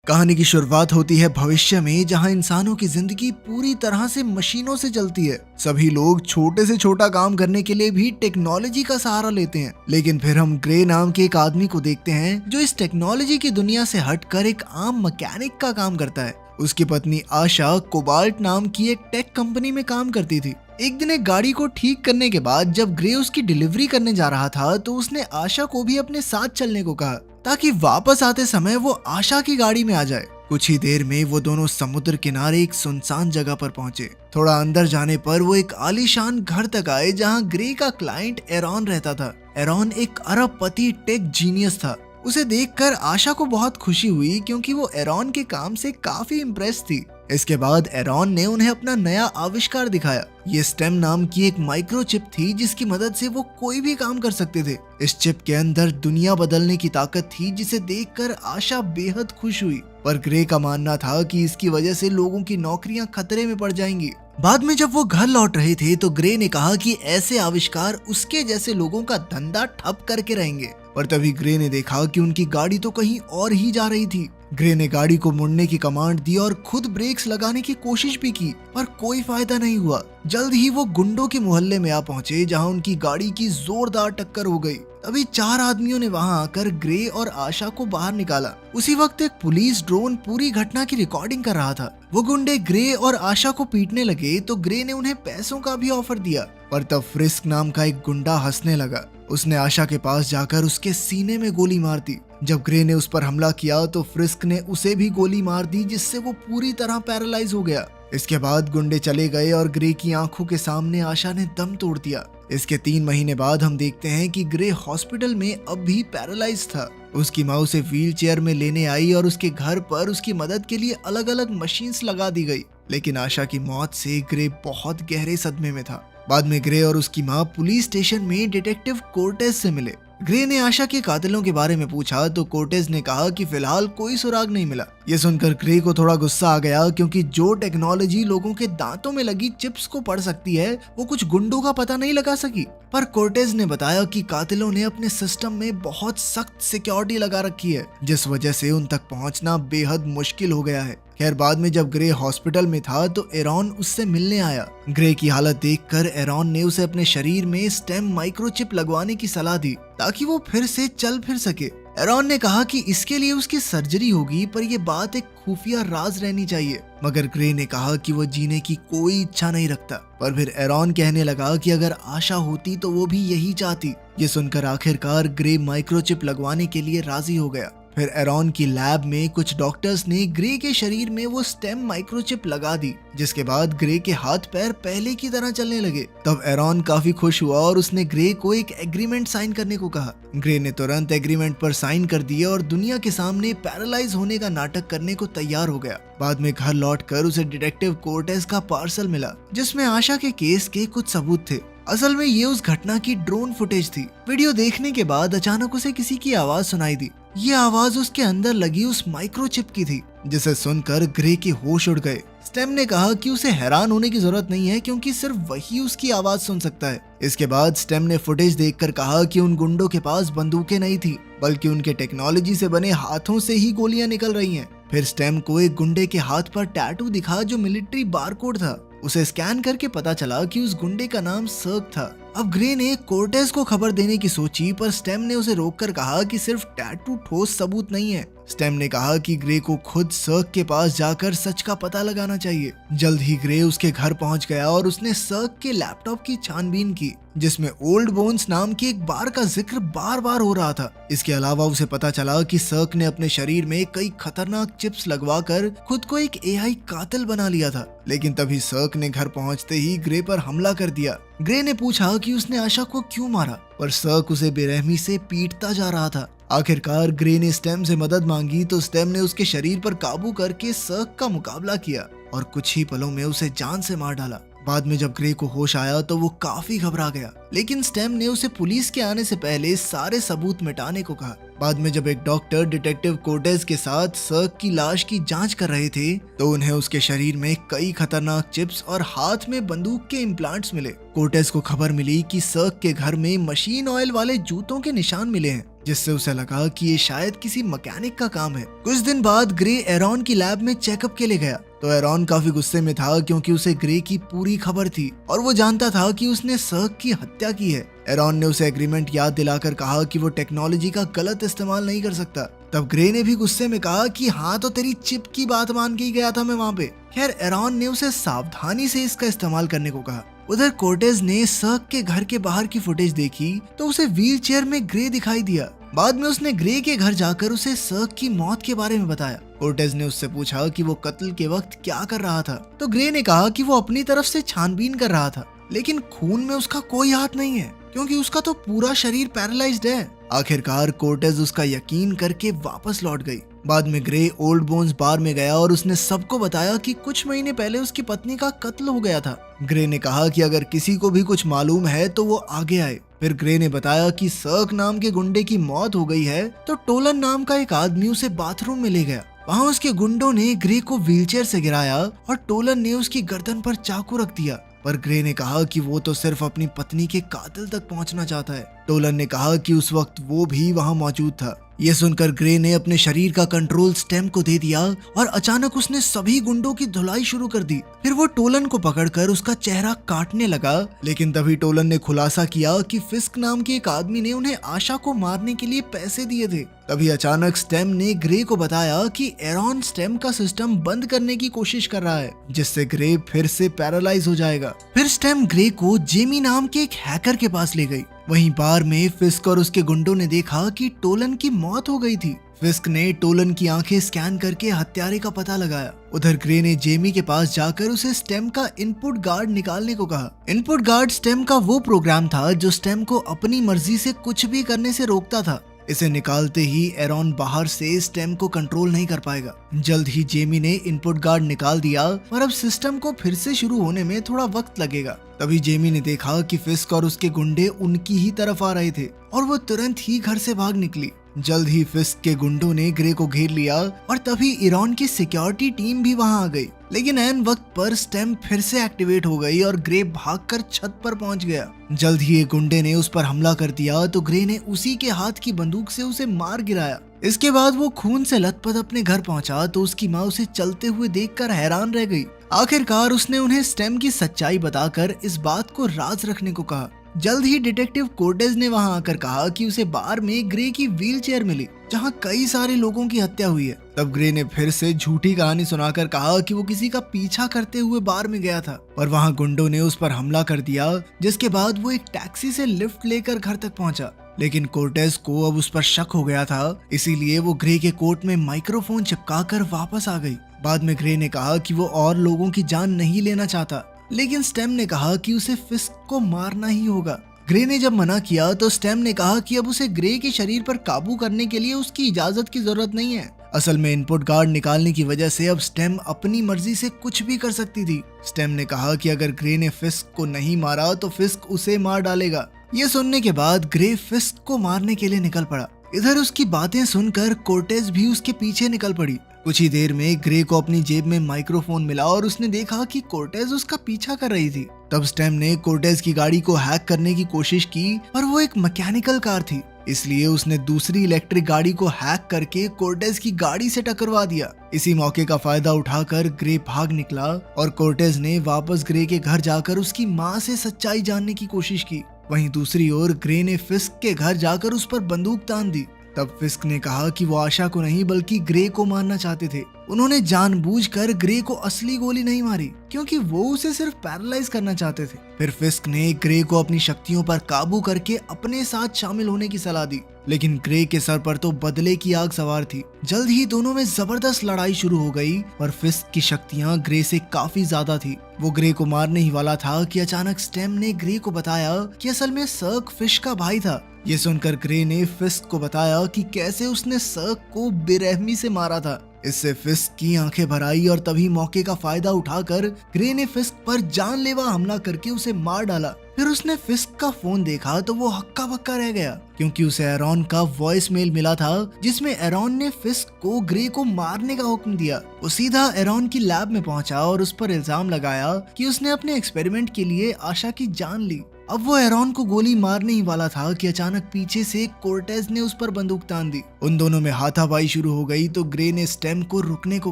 कहानी की शुरुआत होती है भविष्य में, जहां इंसानों की जिंदगी पूरी तरह से मशीनों से चलती है। सभी लोग छोटे से छोटा काम करने के लिए भी टेक्नोलॉजी का सहारा लेते हैं। लेकिन फिर हम ग्रे नाम के एक आदमी को देखते हैं जो इस टेक्नोलॉजी की दुनिया से हटकर एक आम मैकेनिक का काम करता है। उसकी पत्नी आशा कोबाल्ट नाम की एक टेक कंपनी में काम करती थी। एक दिन एक गाड़ी को ठीक करने के बाद जब ग्रे उसकी डिलीवरी करने जा रहा था तो उसने आशा को भी अपने साथ चलने को कहा ताकि वापस आते समय वो आशा की गाड़ी में आ जाए। कुछ ही देर में वो दोनों समुद्र किनारे एक सुनसान जगह पर पहुंचे। थोड़ा अंदर जाने पर वो एक आलीशान घर तक आए जहां ग्रे का क्लाइंट एरॉन रहता था। एरॉन एक अरबपति टेक जीनियस था। उसे देखकर आशा को बहुत खुशी हुई क्योंकि वो एरॉन के काम से काफी इम्प्रेस थी। इसके बाद एरॉन ने उन्हें अपना नया आविष्कार दिखाया। ये स्टेम नाम की एक माइक्रोचिप थी जिसकी मदद से वो कोई भी काम कर सकते थे। इस चिप के अंदर दुनिया बदलने की ताकत थी जिसे देखकर आशा बेहद खुश हुई। पर ग्रे का मानना था कि इसकी वजह से लोगों की नौकरियां खतरे में पड़ जाएंगी। बाद में जब वो घर लौट रहे थे तो ग्रे ने कहा कि ऐसे आविष्कार उसके जैसे लोगों का धंधा ठप करके रहेंगे। पर तभी ग्रे ने देखा कि उनकी गाड़ी तो कहीं और ही जा रही थी। ग्रे ने गाड़ी को मुड़ने की कमांड दी और खुद ब्रेक्स लगाने की कोशिश भी की, पर कोई फायदा नहीं हुआ। जल्द ही वो गुंडों के मोहल्ले में आ पहुंचे जहां उनकी गाड़ी की जोरदार टक्कर हो गई। तभी 4 आदमियों ने वहां आकर ग्रे और आशा को बाहर निकाला। उसी वक्त एक पुलिस ड्रोन पूरी घटना की रिकॉर्डिंग कर रहा था। वो गुंडे ग्रे और आशा को पीटने लगे तो ग्रे ने उन्हें पैसों का भी ऑफर दिया। पर तब फ्रिस्क नाम का एक गुंडा हंसने लगा। उसने आशा के पास जाकर उसके सीने में गोली मार दी। जब ग्रे ने उस पर हमला किया तो फ्रिस्क ने उसे भी गोली मार दी जिससे वो पूरी तरह पैरालाइज हो गया। इसके बाद गुंडे चले गए और ग्रे की आंखों के सामने आशा ने दम तोड़ दिया। इसके 3 महीने बाद हम देखते हैं कि ग्रे हॉस्पिटल में अब भी पैरालाइज था। उसकी माँ उसे व्हील चेयर में लेने आई और उसके घर पर उसकी मदद के लिए अलग अलग मशीन्स लगा दी गई। लेकिन आशा की मौत से ग्रे बहुत गहरे सदमे में था। बाद में ग्रे और उसकी माँ पुलिस स्टेशन में डिटेक्टिव कोर्टेज से मिले। ग्रे ने आशा के कातिलों के बारे में पूछा तो कोर्टेज ने कहा कि फिलहाल कोई सुराग नहीं मिला। ये सुनकर ग्रे को थोड़ा गुस्सा आ गया क्योंकि जो टेक्नोलॉजी लोगों के दांतों में लगी चिप्स को पढ़ सकती है वो कुछ गुंडों का पता नहीं लगा सकी। पर कोर्टेज ने बताया कि कातिलों ने अपने सिस्टम में बहुत सख्त सिक्योरिटी लगा रखी है जिस वजह से उन तक पहुंचना बेहद मुश्किल हो गया है। खैर बाद में जब ग्रे हॉस्पिटल में था तो एरॉन उससे मिलने आया। ग्रे की हालत देखकर एरॉन ने उसे अपने शरीर में स्टेम माइक्रोचिप लगवाने की सलाह दी ताकि वो फिर से चल फिर सके। एरॉन ने कहा कि इसके लिए उसकी सर्जरी होगी पर यह बात एक खुफिया राज रहनी चाहिए। मगर ग्रे ने कहा कि वो जीने की कोई इच्छा नहीं रखता। पर फिर एरॉन कहने लगा कि अगर आशा होती तो वो भी यही चाहती। ये सुनकर आखिरकार ग्रे माइक्रोचिप लगवाने के लिए राजी हो गया। फिर एरॉन की लैब में कुछ डॉक्टर्स ने ग्रे के शरीर में वो स्टेम माइक्रोचिप लगा दी जिसके बाद ग्रे के हाथ पैर पहले की तरह चलने लगे। तब एरॉन काफी खुश हुआ और उसने ग्रे को एक एग्रीमेंट साइन करने को कहा। ग्रे ने तुरंत एग्रीमेंट पर साइन कर दिया और दुनिया के सामने पैरालाइज होने का नाटक करने को तैयार हो गया। बाद में घर लौटकर उसे डिटेक्टिव कोर्टेज का पार्सल मिला जिसमें आशा के केस के कुछ सबूत थे। असल में ये उस घटना की ड्रोन फुटेज थी। वीडियो देखने के बाद अचानक उसे किसी की आवाज सुनाई दी। ये आवाज उसके अंदर लगी उस माइक्रोचिप की थी जिसे सुनकर ग्रे के होश उड़ गए। स्टेम ने कहा कि उसे हैरान होने की जरूरत नहीं है क्योंकि सिर्फ वही उसकी आवाज सुन सकता है। इसके बाद स्टेम ने फुटेज देखकर कहा कि उन गुंडों के पास बंदूकें नहीं थी बल्कि उनके टेक्नोलॉजी से बने हाथों से ही गोलियां निकल रही हैं। फिर स्टेम को एक गुंडे के हाथ पर टैटू दिखा जो मिलिट्री बारकोड था। उसे स्कैन करके पता चला कि उस गुंडे का नाम सर्क था। अब ग्रे ने कोर्टेज को खबर देने की सोची पर स्टेम ने उसे रोककर कहा कि सिर्फ टैटू ठोस सबूत नहीं है। स्टेम ने कहा कि ग्रे को खुद सर्क के पास जाकर सच का पता लगाना चाहिए। जल्द ही ग्रे उसके घर पहुंच गया और उसने सर्क के लैपटॉप की छानबीन की जिसमें ओल्ड बोन्स नाम की एक बार का जिक्र बार बार हो रहा था। इसके अलावा उसे पता चला कि सर्क ने अपने शरीर में कई खतरनाक चिप्स लगवाकर खुद को एक एआई कातिल बना लिया था। लेकिन तभी सर्क ने घर पहुंचते ही ग्रे पर हमला कर दिया। ग्रे ने पूछा कि उसने आशा को क्यों मारा पर सर्क उसे बेरहमी से पीटता जा रहा था। आखिरकार ग्रे ने स्टेम से मदद मांगी तो स्टेम ने उसके शरीर पर काबू करके सर्क का मुकाबला किया और कुछ ही पलों में उसे जान से मार डाला। बाद में जब ग्रे को होश आया तो वो काफी घबरा गया लेकिन स्टेम ने उसे पुलिस के आने से पहले सारे सबूत मिटाने को कहा। बाद में जब एक डॉक्टर डिटेक्टिव कोर्टेज के साथ सर्क की लाश की जांच कर रहे थे तो उन्हें उसके शरीर में कई खतरनाक चिप्स और हाथ में बंदूक के इम्प्लांट्स मिले। कोर्टेज को खबर मिली कि सर्क के घर में मशीन ऑयल वाले जूतों के निशान मिले हैं जिससे उसे लगा कि ये शायद किसी मैकेनिक का काम है। कुछ दिन बाद ग्रे एरॉन की लैब में चेकअप के लिए गया तो एरॉन काफी गुस्से में था क्योंकि उसे ग्रे की पूरी खबर थी और वो जानता था कि उसने सर्क की हत्या की है। एरॉन ने उसे एग्रीमेंट याद दिलाकर कहा कि वो टेक्नोलॉजी का गलत इस्तेमाल नहीं कर सकता। तब ग्रे ने भी गुस्से में कहा कि हाँ तो तेरी चिप की बात मान के ही गया था मैं वहाँ पे। खैर एरॉन ने उसे सावधानी से इसका इस्तेमाल करने को कहा। उधर कोर्टेज ने सर्क के घर के बाहर की फुटेज देखी तो उसे व्हील चेयर में ग्रे दिखाई दिया। बाद में उसने ग्रे के घर जाकर उसे सर्क की मौत के बारे में बताया। कोर्टेज ने उससे पूछा कि वो कत्ल के वक्त क्या कर रहा था तो ग्रे ने कहा कि वो अपनी तरफ से छानबीन कर रहा था, लेकिन खून में उसका कोई हाथ नहीं है क्योंकि उसका तो पूरा शरीर पैरालाइज्ड है। आखिरकार कोर्टेज उसका यकीन करके वापस लौट गई। बाद में ग्रे ओल्ड बोन्स बार में गया और उसने सबको बताया कि कुछ महीने पहले उसकी पत्नी का कत्ल हो गया था। ग्रे ने कहा कि अगर किसी को भी कुछ मालूम है तो वो आगे आए। फिर ग्रे ने बताया कि सर्क नाम के गुंडे की मौत हो गई है तो टोलन नाम का एक आदमी उसे बाथरूम में ले गया। वहाँ उसके गुंडों ने ग्रे को व्हीलचेयर से गिराया और टोलन ने उसकी गर्दन पर चाकू रख दिया, पर ग्रे ने कहा कि वो तो सिर्फ अपनी पत्नी के कातिल तक पहुंचना चाहता है। टोलन ने कहा कि उस वक्त वो भी वहां मौजूद था। ये सुनकर ग्रे ने अपने शरीर का कंट्रोल स्टेम को दे दिया और अचानक उसने सभी गुंडों की धुलाई शुरू कर दी। फिर वो टोलन को पकड़कर उसका चेहरा काटने लगा, लेकिन तभी टोलन ने खुलासा किया कि फिस्क नाम के एक आदमी ने उन्हें आशा को मारने के लिए पैसे दिए थे। तभी अचानक स्टेम ने ग्रे को बताया कि एरॉन स्टेम का सिस्टम बंद करने की कोशिश कर रहा है, जिससे ग्रे फिर से पैरालाइज हो जाएगा। फिर स्टेम ग्रे को जेमी नाम के एक हैकर के पास ले गई। वहीं बार में फिस्क और उसके गुंडों ने देखा कि टोलन की मौत हो गई थी। फिस्क ने टोलन की आंखें स्कैन करके हत्यारे का पता लगाया। उधर ग्रे ने जेमी के पास जाकर उसे स्टेम का इनपुट गार्ड निकालने को कहा। इनपुट गार्ड स्टेम का वो प्रोग्राम था जो स्टेम को अपनी मर्जी से कुछ भी करने से रोकता था। इसे निकालते ही एरॉन बाहर से स्टेम को कंट्रोल नहीं कर पाएगा। जल्द ही जेमी ने इनपुट गार्ड निकाल दिया और अब सिस्टम को फिर से शुरू होने में थोड़ा वक्त लगेगा। तभी जेमी ने देखा कि फिस्क और उसके गुंडे उनकी ही तरफ आ रहे थे और वो तुरंत ही घर से भाग निकली। जल्द ही फिस्क के गुंडों ने ग्रे को घेर लिया और तभी एरॉन की सिक्योरिटी टीम भी वहां आ गई, लेकिन ऐन वक्त पर स्टेम फिर से एक्टिवेट हो गई और ग्रे भागकर छत पर पहुंच गया। जल्द ही एक गुंडे ने उस पर हमला कर दिया तो ग्रे ने उसी के हाथ की बंदूक से उसे मार गिराया। इसके बाद वो खून से लथपथ अपने घर पहुंचा तो उसकी माँ उसे चलते हुए देखकर हैरान रह गई। आखिरकार उसने उन्हें स्टेम की सच्चाई बताकर इस बात को राज रखने को कहा। जल्द ही डिटेक्टिव कोर्टेज ने वहां आकर कहा कि उसे बार में ग्रे की व्हील चेयर मिली जहां कई सारे लोगों की हत्या हुई है। तब ग्रे ने फिर से झूठी कहानी सुनाकर कहा कि वो किसी का पीछा करते हुए बार में गया था और वहां गुंडों ने उस पर हमला कर दिया, जिसके बाद वो एक टैक्सी से लिफ्ट लेकर घर तक पहुंचा। लेकिन कोर्टेज को अब उस पर शक हो गया था, इसीलिए वो ग्रे के कोट में माइक्रोफोन चिपकाकर वापस आ गई। बाद में ग्रे ने कहा कि वो और लोगों की जान नहीं लेना चाहता, लेकिन स्टेम ने कहा कि उसे फिस्क को मारना ही होगा। ग्रे ने जब मना किया तो स्टेम ने कहा कि अब उसे ग्रे के शरीर पर काबू करने के लिए उसकी इजाजत की जरूरत नहीं है। असल में इनपुट गार्ड निकालने की वजह से अब स्टेम अपनी मर्जी से कुछ भी कर सकती थी। स्टेम ने कहा कि अगर ग्रे ने फिस्क को नहीं मारा तो फिस्क उसे मार डालेगा। ये सुनने के बाद ग्रे फिस्क को मारने के लिए निकल पड़ा। इधर उसकी बातें सुनकर कोर्टेज भी उसके पीछे निकल पड़ी। कुछ ही देर में ग्रे को अपनी जेब में माइक्रोफोन मिला और उसने देखा कि कोर्टेज उसका पीछा कर रही थी। तब स्टेम ने कोर्टेज की गाड़ी को हैक करने की कोशिश की, पर वो एक मैकेनिकल कार थी, इसलिए उसने दूसरी इलेक्ट्रिक गाड़ी को हैक करके कोर्टेज की गाड़ी से टकरवा दिया। इसी मौके का फायदा उठाकर ग्रे भाग निकला और कोर्टेज ने वापस ग्रे के घर जाकर उसकी माँ से सच्चाई जानने की कोशिश की। वहीं दूसरी ओर ग्रे ने फिस्क के घर जाकर उस पर बंदूक तान दी। तब फिस्क ने कहा कि वो आशा को नहीं बल्कि ग्रे को मारना चाहते थे। उन्होंने जानबूझकर ग्रे को असली गोली नहीं मारी क्योंकि वो उसे सिर्फ पैरालाइज करना चाहते थे। फिर फिस्क ने ग्रे को अपनी शक्तियों पर काबू करके अपने साथ शामिल होने की सलाह दी, लेकिन ग्रे के सर पर तो बदले की आग सवार थी। जल्द ही दोनों में जबरदस्त लड़ाई शुरू हो गई और फिस्क की शक्तियां ग्रे से काफी ज्यादा थी। वो ग्रे को मारने ही वाला था कि अचानक स्टेम ने ग्रे को बताया कि असल में सर्क फिश का भाई था। ये सुनकर ग्रे ने फिस्क को बताया कि कैसे उसने सर्क को बेरहमी से मारा था। इससे फिस्क की आंखें भर आई और तभी मौके का फायदा उठाकर ग्रे ने फिस्क पर जानलेवा हमला करके उसे मार डाला। फिर उसने फिस्क का फोन देखा तो वो हक्का बक्का रह गया क्योंकि उसे एरॉन का वॉइस मेल मिला था जिसमें एरॉन ने फिस्क को ग्रे को मारने का हुक्म दिया। वो सीधा एरॉन की लैब में पहुंचा और उस पर इल्जाम लगाया कि उसने अपने एक्सपेरिमेंट के लिए आशा की जान ली। अब वो एरॉन को गोली मारने ही वाला था कि अचानक पीछे से कोर्टेज ने उस पर बंदूक तान दी। उन दोनों में हाथापाई शुरू हो गई तो ग्रे ने स्टेम को रुकने को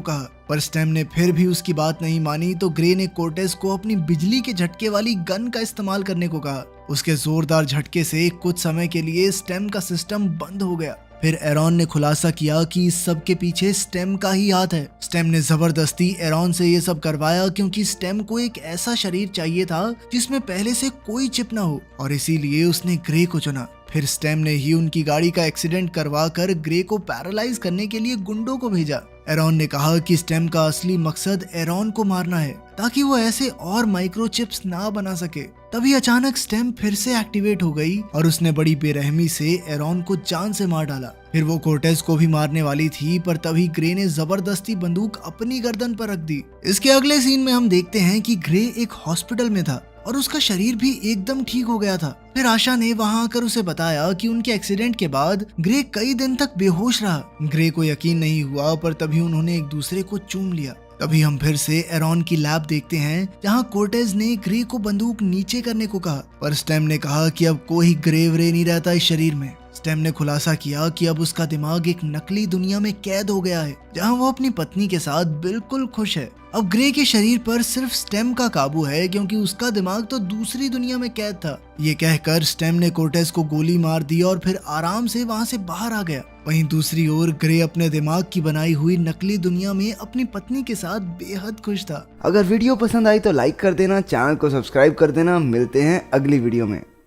कहा, पर स्टेम ने फिर भी उसकी बात नहीं मानी तो ग्रे ने कोर्टेज को अपनी बिजली के झटके वाली गन का इस्तेमाल करने को कहा। उसके जोरदार झटके से कुछ समय के लिए स्टेम का सिस्टम बंद हो गया। फिर एरॉन ने खुलासा किया कि इस सब के पीछे स्टेम का ही हाथ है। स्टेम ने जबरदस्ती एरॉन से ये सब करवाया क्योंकि स्टेम को एक ऐसा शरीर चाहिए था जिसमें पहले से कोई चिप ना हो, और इसीलिए उसने ग्रे को चुना। फिर स्टेम ने ही उनकी गाड़ी का एक्सीडेंट करवा कर ग्रे को पैरालाइज करने के लिए गुंडों को भेजा। एरॉन ने कहा कि स्टेम का असली मकसद एरॉन को मारना है ताकि वो ऐसे और माइक्रोचिप्स ना बना सके। तभी अचानक स्टेम फिर से एक्टिवेट हो गई और उसने बड़ी बेरहमी से एरॉन को जान से मार डाला। फिर वो कोर्टेज को भी मारने वाली थी, पर तभी ग्रे ने जबरदस्ती बंदूक अपनी गर्दन पर रख दी। इसके अगले सीन में हम देखते हैं कि ग्रे एक हॉस्पिटल में था और उसका शरीर भी एकदम ठीक हो गया था। फिर आशा ने वहां आकर उसे बताया कि उनके एक्सीडेंट के बाद ग्रे कई दिन तक बेहोश रहा। ग्रे को यकीन नहीं हुआ, पर तभी उन्होंने एक दूसरे को चूम लिया। तभी हम फिर से एरॉन की लैब देखते हैं जहां कोर्टेज ने ग्रे को बंदूक नीचे करने को कहा, पर स्टेम ने कहा कि अब कोई ग्रे व्रे नहीं रहता इस शरीर में। स्टेम ने खुलासा किया कि अब उसका दिमाग एक नकली दुनिया में कैद हो गया है जहां वो अपनी पत्नी के साथ बिल्कुल खुश है। अब ग्रे के शरीर पर सिर्फ स्टेम का काबू है क्योंकि उसका दिमाग तो दूसरी दुनिया में कैद था। ये कहकर स्टेम ने कोर्टेज को गोली मार दी और फिर आराम से वहां से बाहर आ गया। वहीं दूसरी ओर ग्रे अपने दिमाग की बनाई हुई नकली दुनिया में अपनी पत्नी के साथ बेहद खुश था। अगर वीडियो पसंद आई तो लाइक कर देना, चैनल को सब्सक्राइब कर देना। मिलते हैं अगली वीडियो में।